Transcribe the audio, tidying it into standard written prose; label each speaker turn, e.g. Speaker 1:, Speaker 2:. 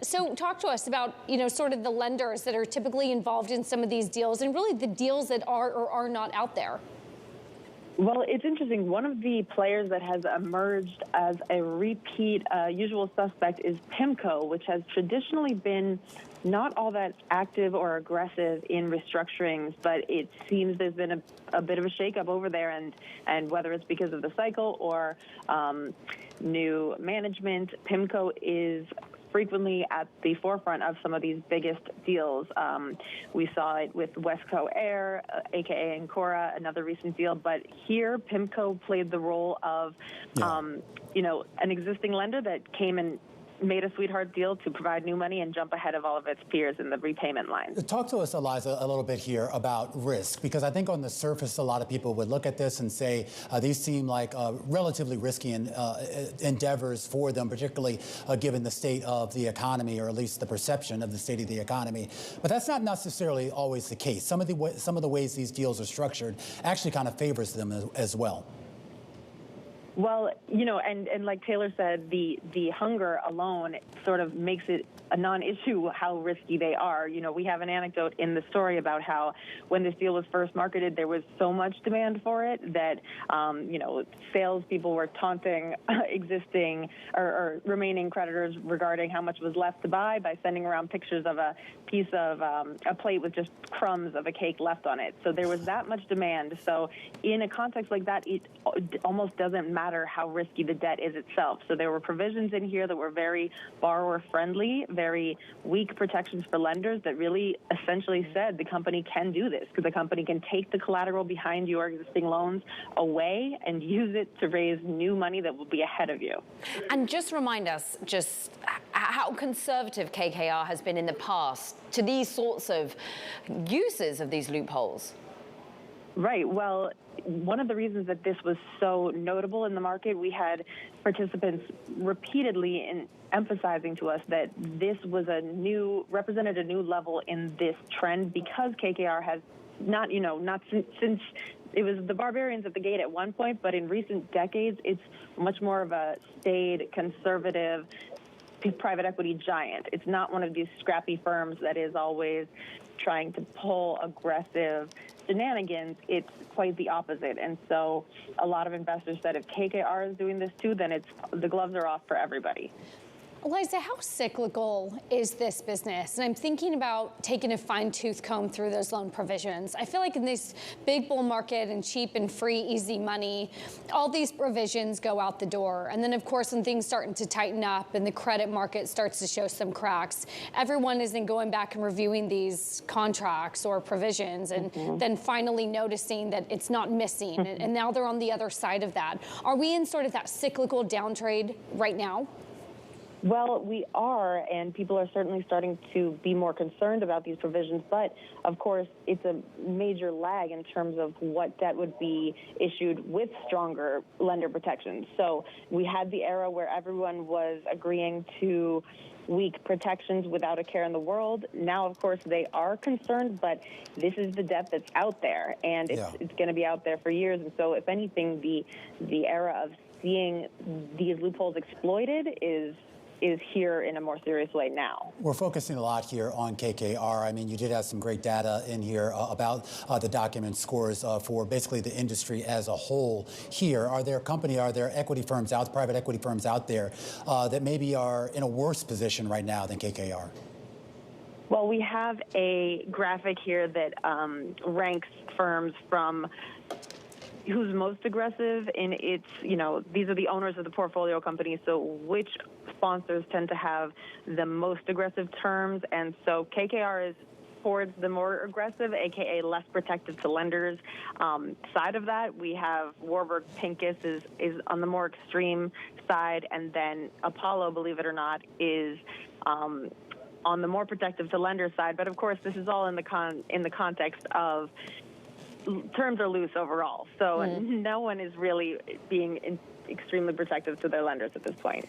Speaker 1: So talk to us about, sort of the lenders that are typically involved in some of these deals and really the deals that are or are not out there.
Speaker 2: Well, it's interesting. One of the players that has emerged as a repeat usual suspect is PIMCO, which has traditionally been not all that active or aggressive in restructurings, but it seems there's been a bit of a shakeup over there, and whether it's because of the cycle or new management, PIMCO is frequently at the forefront of some of these biggest deals. We saw it with KKR, aka Ancora, another recent deal. But here, PIMCO played the role of, an existing lender that came and made a sweetheart deal to provide new money and jump ahead of all of its peers in the repayment line.
Speaker 3: Talk to us, Eliza, a little bit here about risk, because I think on the surface, a lot of people would look at this and say these seem like relatively risky endeavors for them, particularly given the state of the economy, or at least the perception of the state of the economy. But that's not necessarily always the case. Some of the ways these deals are structured actually kind of favors them as well.
Speaker 2: Well, and like Taylor said, the hunger alone sort of makes it a non-issue how risky they are. We have an anecdote in the story about how when this deal was first marketed, there was so much demand for it that, salespeople were taunting existing or remaining creditors regarding how much was left to buy by sending around pictures of a piece of a plate with just crumbs of a cake left on it. So there was that much demand. So in a context like that, it almost doesn't matter how risky the debt is itself. So there were provisions in here that were very borrower-friendly, very weak protections for lenders that really essentially said the company can do this, because the company can take the collateral behind your existing loans away and use it to raise new money that will be ahead of you.
Speaker 4: And just remind us just how conservative KKR has been in the past to these sorts of uses of these loopholes.
Speaker 2: Right. Well, one of the reasons that this was so notable in the market, we had participants repeatedly emphasizing to us that this was represented a new level in this trend, because KKR has not since it was the barbarians at the gate at one point, but in recent decades, it's much more of a staid, conservative private equity giant. It's not one of these scrappy firms that is always trying to pull aggressive shenanigans. It's quite the opposite. And so a lot of investors said if KKR is doing this too, then the gloves are off for everybody.
Speaker 1: Eliza, how cyclical is this business? And I'm thinking about taking a fine-tooth comb through those loan provisions. I feel like in this big bull market and cheap and free, easy money, all these provisions go out the door. And then, of course, when things starting to tighten up and the credit market starts to show some cracks, everyone isn't going back and reviewing these contracts or provisions and then finally noticing that it's not missing. And now they're on the other side of that. Are we in sort of that cyclical downtrade right now?
Speaker 2: Well, we are, and people are certainly starting to be more concerned about these provisions. But, of course, it's a major lag in terms of what debt would be issued with stronger lender protections. So we had the era where everyone was agreeing to weak protections without a care in the world. Now, of course, they are concerned, but this is the debt that's out there, and it's going to be out there for years. And so, if anything, the era of seeing these loopholes exploited is here in a more serious way now.
Speaker 3: We're focusing a lot here on KKR. I mean, you did have some great data in here about the document scores for basically the industry as a whole here. Are there equity firms private equity firms out there that maybe are in a worse position right now than KKR?
Speaker 2: Well, we have a graphic here that ranks firms from who's most aggressive in its, these are the owners of the portfolio companies, so which sponsors tend to have the most aggressive terms. And so KKR is towards the more aggressive, aka less protective to lenders side of that. We have Warburg Pincus is on the more extreme side, and then Apollo, believe it or not, is on the more protective to lender side. But of course, this is all in the context of terms are loose overall. So no one is really being extremely protective to their lenders at this point.